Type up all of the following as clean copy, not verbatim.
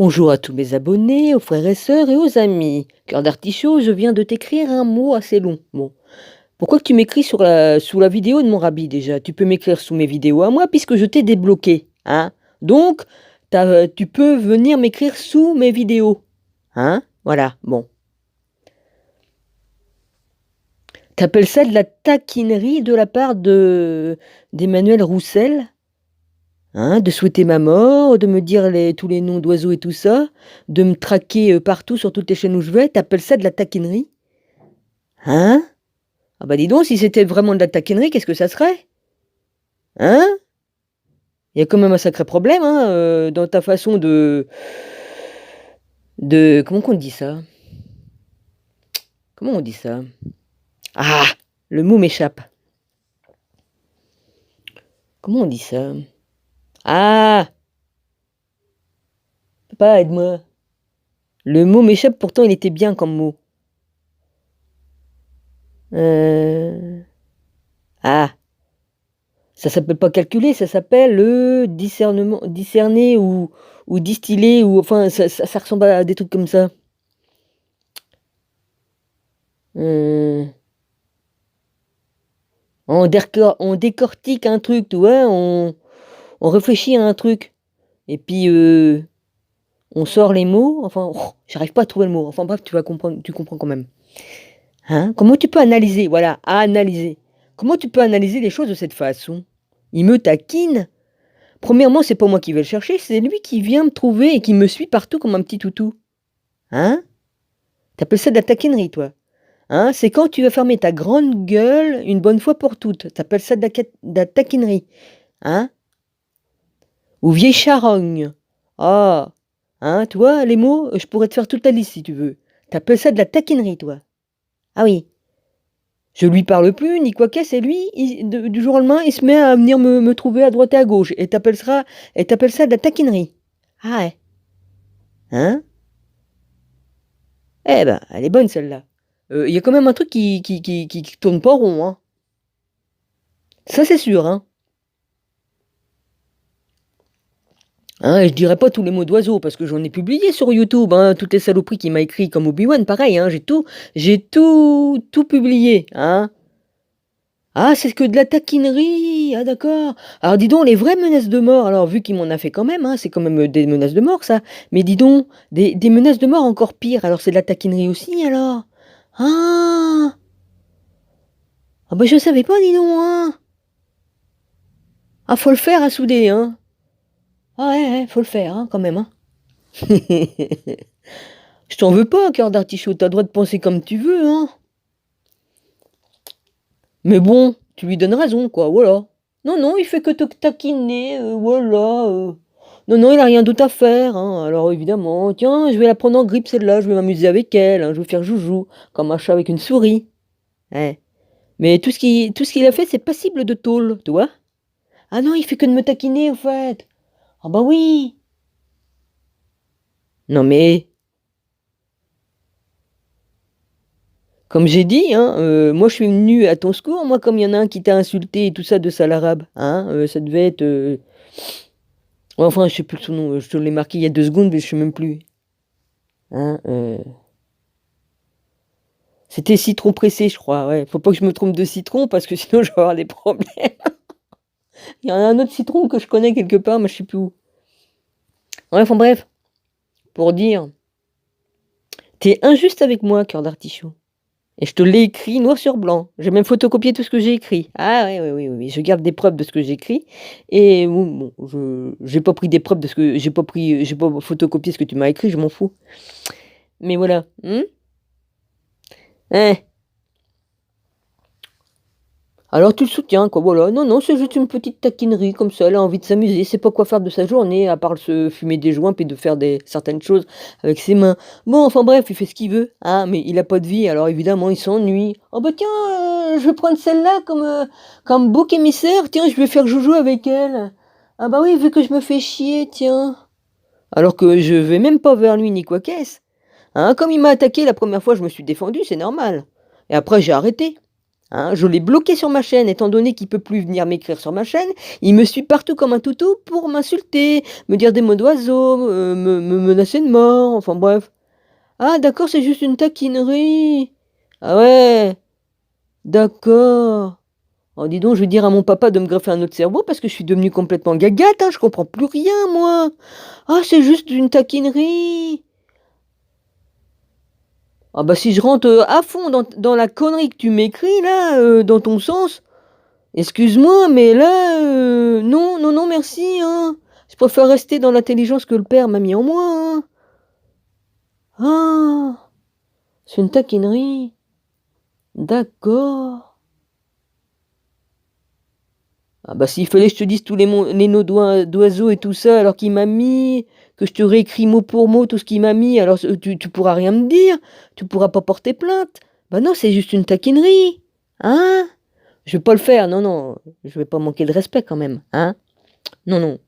Bonjour à tous mes abonnés, aux frères et sœurs et aux amis. Cœur d'artichaut, je viens de t'écrire un mot assez long. Bon, pourquoi que tu m'écris sous la vidéo de mon rabbi déjà? Tu peux m'écrire sous mes vidéos à moi puisque je t'ai débloqué, hein? Donc, tu peux venir m'écrire sous mes vidéos, hein? Voilà, bon. T'appelles ça de la taquinerie de la part d'Emmanuel Roussel? Hein, de souhaiter ma mort, de me dire tous les noms d'oiseaux et tout ça, de me traquer partout sur toutes les chaînes où je vais, t'appelles ça de la taquinerie? Hein? Ah bah dis donc, si c'était vraiment de la taquinerie, qu'est-ce que ça serait? Hein? Il y a quand même un sacré problème, hein, dans ta façon comment qu'on dit ça? Comment on dit ça? Ah! Le mot m'échappe. Comment on dit ça? Ah! Papa, aide-moi. Le mot m'échappe, pourtant il était bien comme mot. Ah! Ça s'appelle pas calculer, ça s'appelle le discernement, discerner ou distiller, ou enfin ça ressemble à des trucs comme ça. On décortique un truc, tu vois? On réfléchit à un truc et puis, on sort les mots, enfin, j'arrive pas à trouver le mot. Enfin bref, tu comprends quand même. Hein? Comment tu peux analyser? Voilà, analyser. Comment tu peux analyser les choses de cette façon? Il me taquine. Premièrement, c'est pas moi qui vais le chercher, c'est lui qui vient me trouver et qui me suit partout comme un petit toutou. Hein? Tu ça de la taquinerie, toi? Hein? C'est quand tu vas fermer ta grande gueule une bonne fois pour toutes. Tu ça de la taquinerie. Hein? Ou vieille charogne. Ah! Hein, tu vois, les mots, je pourrais te faire toute la liste si tu veux. Tu ça de la taquinerie, toi? Ah oui. Je lui parle plus, ni quoi qu'est-ce, et lui, du jour au lendemain, il se met à venir me trouver à droite et à gauche. Et t'appelles ça de la taquinerie? Ah ouais. Hein? Eh ben, elle est bonne celle-là. Il y a quand même un truc qui tourne pas rond, hein. Ça, c'est sûr, hein. Hein, et je dirais pas tous les mots d'oiseau parce que j'en ai publié sur YouTube, hein, toutes les saloperies qu'il m'a écrit comme Obi-Wan, pareil, hein, j'ai tout publié, hein. Ah, c'est que de la taquinerie! Ah d'accord. Alors dis donc, les vraies menaces de mort, alors vu qu'il m'en a fait quand même, hein, c'est quand même, des menaces de mort ça. Mais dis donc, des menaces de mort encore pires, alors c'est de la taquinerie aussi alors? Ah! Ah bah je savais pas, dis donc, hein. Ah, faut le faire à souder, hein. Ah ouais, ouais, faut le faire, hein, quand même, hein. Je t'en veux pas, cœur d'artichaut, tu as le droit de penser comme tu veux, hein. Mais bon, tu lui donnes raison, quoi, voilà. Non, non, il fait que te taquiner, voilà, non, non, il a rien d'autre à faire, hein. Alors évidemment, tiens, je vais la prendre en grippe celle-là, je vais m'amuser avec elle, hein, je vais faire joujou, comme un chat avec une souris. Ouais. Mais tout ce qu'il a fait, c'est passible de tôle, tu vois? Ah non, il fait que de me taquiner, au fait. Ah bah oui. Non mais, comme j'ai dit, hein, moi je suis venu à ton secours, moi, comme il y en a un qui t'a insulté et tout ça de sale arabe, hein, ça devait être, ouais, enfin, je sais plus son nom, je te l'ai marqué il y a 2 secondes, mais je sais même plus. Hein, c'était citron pressé, je crois, ouais. Faut pas que je me trompe de citron parce que sinon je vais avoir des problèmes. Il y en a un autre citron que je connais quelque part, mais je sais plus où. Ouais, enfin bref, pour dire, t'es injuste avec moi, cœur d'artichaut. Et je te l'ai écrit noir sur blanc. J'ai même photocopié tout ce que j'ai écrit. Ah ouais, oui, oui, oui, oui, je garde des preuves de ce que j'écris et bon, je j'ai pas pris des preuves de ce que j'ai pas photocopié ce que tu m'as écrit, je m'en fous. Mais voilà, mmh? Hein? Alors tu le soutiens quoi, voilà. Non, non, c'est juste une petite taquinerie comme ça, elle a envie de s'amuser, c'est pas quoi faire de sa journée à part se fumer des joints puis de faire certaines choses avec ses mains. Bon, enfin bref, il fait ce qu'il veut, hein, mais il a pas de vie, alors évidemment il s'ennuie. «Oh bah tiens, je vais prendre celle-là comme bouc émissaire, tiens, je vais faire joujou avec elle. Ah bah oui, vu que je me fais chier, tiens». Alors que je vais même pas vers lui ni quoi qu'est-ce. Hein, comme il m'a attaqué la première fois, je me suis défendu, c'est normal. Et après j'ai arrêté. Hein, je l'ai bloqué sur ma chaîne, étant donné qu'il peut plus venir m'écrire sur ma chaîne, il me suit partout comme un toutou pour m'insulter, me dire des mots d'oiseau, me menacer de mort, enfin bref. Ah d'accord, c'est juste une taquinerie. Ah ouais, d'accord. Oh dis donc, je vais dire à mon papa de me greffer un autre cerveau parce que je suis devenue complètement gagate, hein, je comprends plus rien moi. Ah, c'est juste une taquinerie. Ah bah si je rentre à fond dans la connerie que tu m'écris là, dans ton sens, excuse-moi, mais là, non, non, non, merci, hein. Je préfère rester dans l'intelligence que le père m'a mis en moi, hein. Ah, c'est une taquinerie. D'accord. Ah bah s'il fallait que je te dise tous les noms d'oiseaux et tout ça, alors qu'il m'a mis, que je te réécris mot pour mot tout ce qu'il m'a mis, alors tu pourras rien me dire, tu pourras pas porter plainte. Bah non, c'est juste une taquinerie, hein? Je vais pas le faire, non, non, je vais pas manquer de respect quand même, hein? Non, non.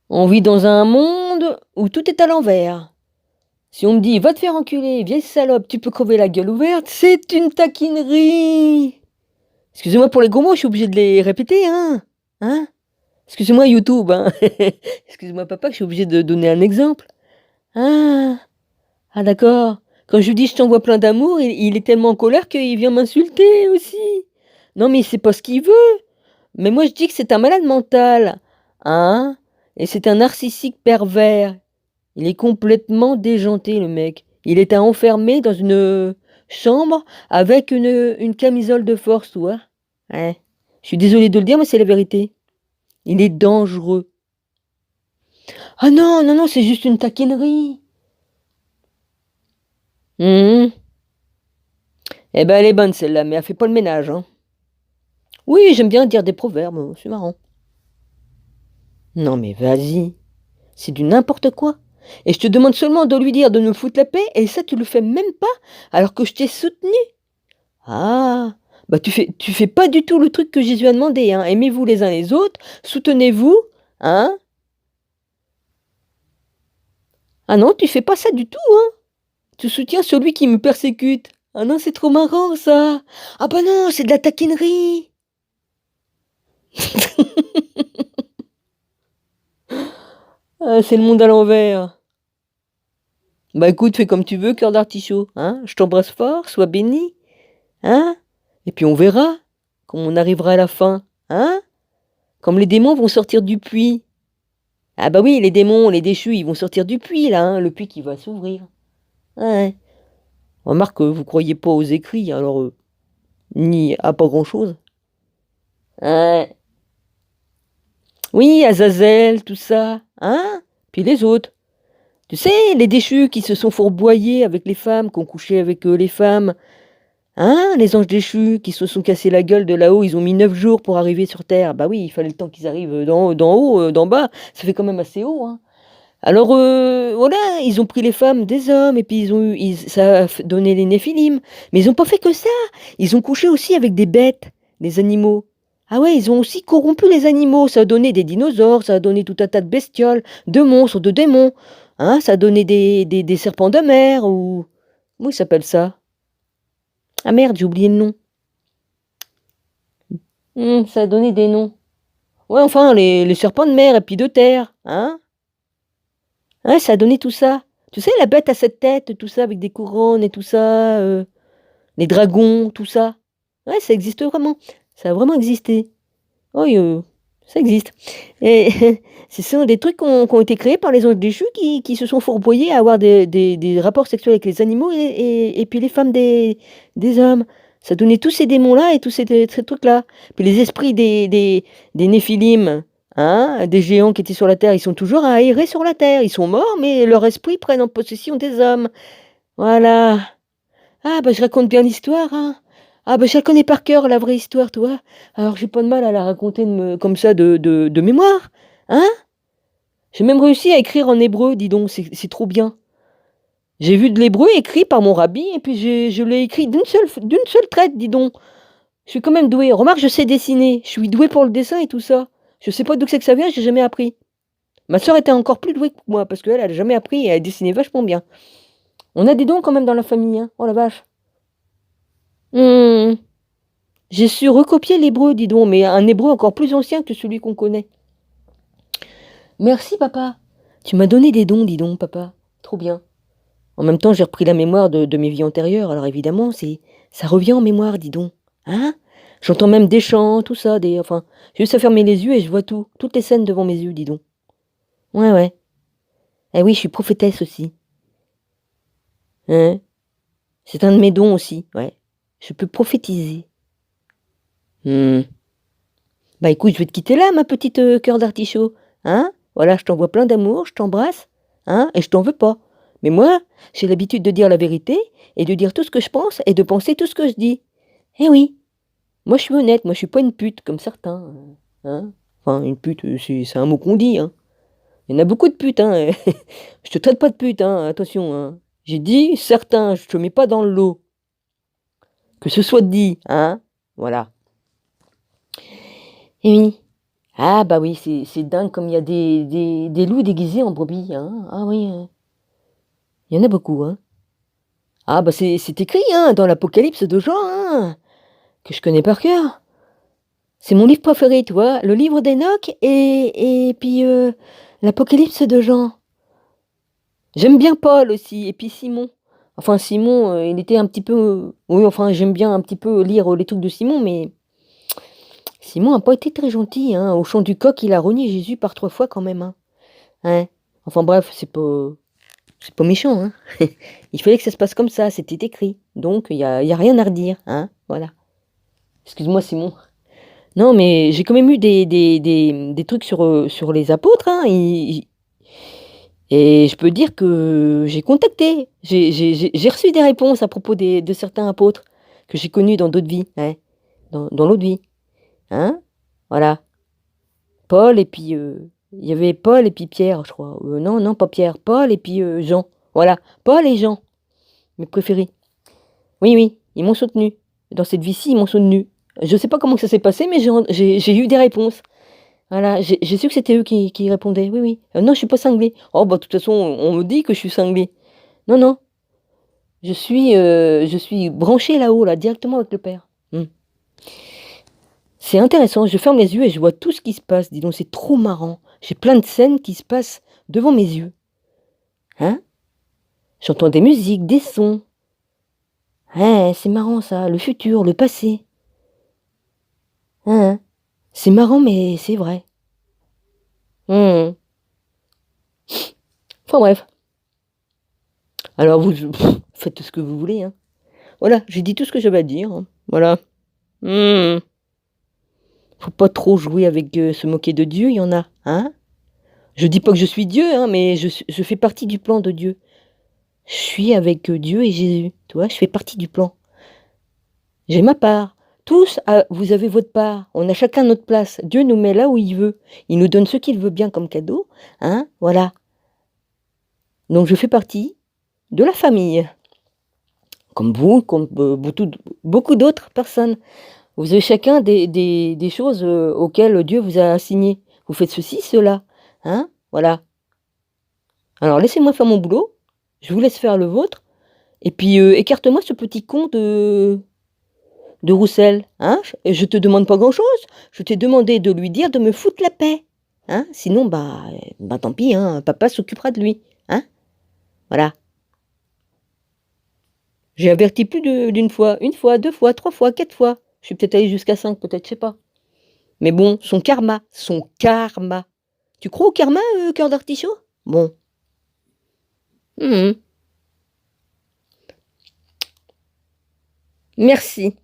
On vit dans un monde où tout est à l'envers. Si on me dit va te faire enculer, vieille salope, tu peux crever la gueule ouverte, c'est une taquinerie. Excusez-moi pour les gros mots, je suis obligé de les répéter, hein? Hein? Excusez-moi YouTube, hein? Excuse-moi papa, je suis obligé de donner un exemple. Ah, ah d'accord. Quand je lui dis je t'envoie plein d'amour, il est tellement en colère qu'il vient m'insulter aussi. Non mais c'est pas ce qu'il veut. Mais moi je dis que c'est un malade mental, hein? Et c'est un narcissique pervers. Il est complètement déjanté, le mec. Il est enfermé dans une chambre avec une camisole de force, tu vois. Ouais. Je suis désolée de le dire, mais c'est la vérité. Il est dangereux. Ah non, non, non, c'est juste une taquinerie. Mhm. Eh ben, elle est bonne celle-là, mais elle fait pas le ménage, hein. Oui, j'aime bien dire des proverbes, c'est marrant. Non mais vas-y, c'est du n'importe quoi. Et je te demande seulement de lui dire de nous foutre la paix, et ça tu le fais même pas, alors que je t'ai soutenu. Ah, bah tu fais pas du tout le truc que Jésus a demandé, hein. Aimez-vous les uns les autres, soutenez-vous, hein. Ah non, tu fais pas ça du tout, hein. Tu soutiens celui qui me persécute. Ah non, c'est trop marrant ça. Ah bah non, c'est de la taquinerie. Ah, c'est le monde à l'envers. Bah écoute, fais comme tu veux, cœur d'artichaut, hein. Je t'embrasse fort, sois béni, hein. Et puis on verra, quand on arrivera à la fin, hein. Comme les démons vont sortir du puits. Ah bah oui, les démons, les déchus, ils vont sortir du puits là, hein, le puits qui va s'ouvrir. Ouais. Remarque, vous croyez pas aux écrits, alors ni à pas grand-chose. Ouais. Oui, Azazel, tout ça, hein. Puis les autres. Tu sais, les déchus qui se sont fourvoyés avec les femmes, qui ont couché avec les femmes. Hein, les anges déchus qui se sont cassés la gueule de là-haut, ils ont mis 9 jours pour arriver sur Terre. Bah oui, il fallait le temps qu'ils arrivent d'en haut, d'en bas. Ça fait quand même assez haut, hein. Alors, voilà, ils ont pris les femmes des hommes et puis ça a donné les Néphilim. Mais ils n'ont pas fait que ça. Ils ont couché aussi avec des bêtes, des animaux. Ah ouais, ils ont aussi corrompu les animaux. Ça a donné des dinosaures, ça a donné tout un tas de bestioles, de monstres, de démons. Hein, ça a donné des serpents de mer ou... Comment ils s'appellent ça? Ah merde, j'ai oublié le nom. Ça a donné des noms. Ouais, enfin, les serpents de mer et puis de terre, hein? Ouais, ça a donné tout ça. Tu sais, la bête à 7 têtes, tout ça, avec des couronnes et tout ça, les dragons, tout ça. Ouais, ça existe vraiment. Ça a vraiment existé. Oui, ça existe. Et ce sont des trucs qui ont été créés par les anges déchus qui se sont fourvoyés à avoir des rapports sexuels avec les animaux et puis les femmes des hommes. Ça donnait tous ces démons-là et tous ces trucs-là. Puis les esprits des Néphilim, hein, des géants qui étaient sur la terre, ils sont toujours à errer sur la terre. Ils sont morts, mais leurs esprits prennent en possession des hommes. Voilà. Ah, bah je raconte bien l'histoire, hein. Ah, bah je la connais par cœur, la vraie histoire, tu vois. Alors j'ai pas de mal à la raconter comme ça de mémoire, hein. J'ai même réussi à écrire en hébreu, dis donc, c'est trop bien. J'ai vu de l'hébreu écrit par mon rabbi et puis je l'ai écrit d'une seule traite, dis donc. Je suis quand même douée. Remarque, je sais dessiner. Je suis douée pour le dessin et tout ça. Je sais pas d'où c'est que ça vient, j'ai jamais appris. Ma sœur était encore plus douée que moi parce qu'elle, elle a jamais appris et elle dessinait vachement bien. On a des dons quand même dans la famille, hein. Oh la vache. Mmh. J'ai su recopier l'hébreu, dis donc, mais un hébreu encore plus ancien que celui qu'on connaît. Merci, papa. Tu m'as donné des dons, dis donc, papa. Trop bien. En même temps, j'ai repris la mémoire de mes vies antérieures, alors évidemment, ça revient en mémoire, dis donc. Hein? J'entends même des chants, tout ça, enfin, j'ai juste à fermer les yeux et je vois tout, toutes les scènes devant mes yeux, dis donc. Ouais, ouais. Eh oui, je suis prophétesse aussi. Hein? C'est un de mes dons aussi, ouais. Je peux prophétiser. Bah écoute, je vais te quitter là, ma petite cœur d'artichaut. Hein? Voilà, je t'envoie plein d'amour, je t'embrasse. Hein? Et je t'en veux pas. Mais moi, j'ai l'habitude de dire la vérité et de dire tout ce que je pense et de penser tout ce que je dis. Eh oui. Moi, je suis honnête, moi, je suis pas une pute comme certains. Hein? Enfin, une pute, c'est un mot qu'on dit. Hein? Il y en a beaucoup de putes. Hein? Je te traite pas de pute, hein? Attention. Hein? J'ai dit certains, je te mets pas dans le lot. Que ce soit dit. Hein? Voilà. Eh oui. Ah bah oui, c'est dingue comme il y a des loups déguisés en brebis. Hein? Ah oui. Il y en a beaucoup. Hein? Ah bah c'est écrit hein, dans l'Apocalypse de Jean, hein, que je connais par cœur. C'est mon livre préféré, tu vois, le livre d'Enoch et puis l'Apocalypse de Jean. J'aime bien Paul aussi, et puis Simon. Enfin, Simon, il était un petit peu... oui, enfin, j'aime bien un petit peu lire les trucs de Simon, mais Simon n'a pas été très gentil. Hein. Au chant du coq, il a renié Jésus par 3 fois quand même. Hein. Hein. Enfin bref, c'est pas méchant. Hein. Il fallait que ça se passe comme ça, c'était écrit. Donc, il y a rien à redire. Hein. Voilà. Excuse-moi, Simon. Non, mais j'ai quand même eu des trucs sur les apôtres. Hein. Et je peux dire que j'ai contacté. J'ai reçu des réponses à propos de certains apôtres que j'ai connus dans d'autres vies. Hein. Dans l'autre vie. Hein. Voilà. Paul et puis... il y avait Paul et puis Pierre, je crois. Non, pas Pierre. Paul et puis Jean. Voilà. Paul et Jean. Mes préférés. Oui, oui. Ils m'ont soutenu. Dans cette vie-ci, ils m'ont soutenu. Je ne sais pas comment ça s'est passé, mais j'ai eu des réponses. Voilà, j'ai su que c'était eux qui répondaient. Oui, oui. Non, je suis pas cinglée. Oh, bah, de toute façon, on me dit que je suis cinglée. Non, non. Je suis branchée là-haut, là, directement avec le Père. C'est intéressant. Je ferme les yeux et je vois tout ce qui se passe. Dis donc, c'est trop marrant. J'ai plein de scènes qui se passent devant mes yeux. Hein? J'entends des musiques, des sons. Ouais, c'est marrant ça. Le futur, le passé. Hein? C'est marrant, mais c'est vrai. Enfin bref. Alors vous faites ce que vous voulez. Hein. Voilà, j'ai dit tout ce que j'avais à dire. Hein. Voilà. Faut pas trop jouer avec se moquer de Dieu, il y en a. Hein? Je dis pas que je suis Dieu, hein, mais je fais partie du plan de Dieu. Je suis avec Dieu et Jésus. Tu vois, je fais partie du plan. J'ai ma part. Tous, vous avez votre part. On a chacun notre place. Dieu nous met là où il veut. Il nous donne ce qu'il veut bien comme cadeau. Hein? Voilà. Donc je fais partie de la famille. Comme vous, comme beaucoup d'autres personnes. Vous avez chacun des choses auxquelles Dieu vous a assigné. Vous faites ceci, cela. Hein? Voilà. Alors laissez-moi faire mon boulot. Je vous laisse faire le vôtre. Et puis écarte-moi ce petit con de Roussel. Hein? Je te demande pas grand-chose. Je t'ai demandé de lui dire de me foutre la paix. Hein? Sinon, bah tant pis, hein, papa s'occupera de lui. Hein? Voilà. J'ai averti plus d'une fois, 1 fois, 2 fois, 3 fois, 4 fois. Je suis peut-être allée jusqu'à 5, peut-être, je sais pas. Mais bon, son karma. Tu crois au karma, cœur d'artichaut? Bon. Merci.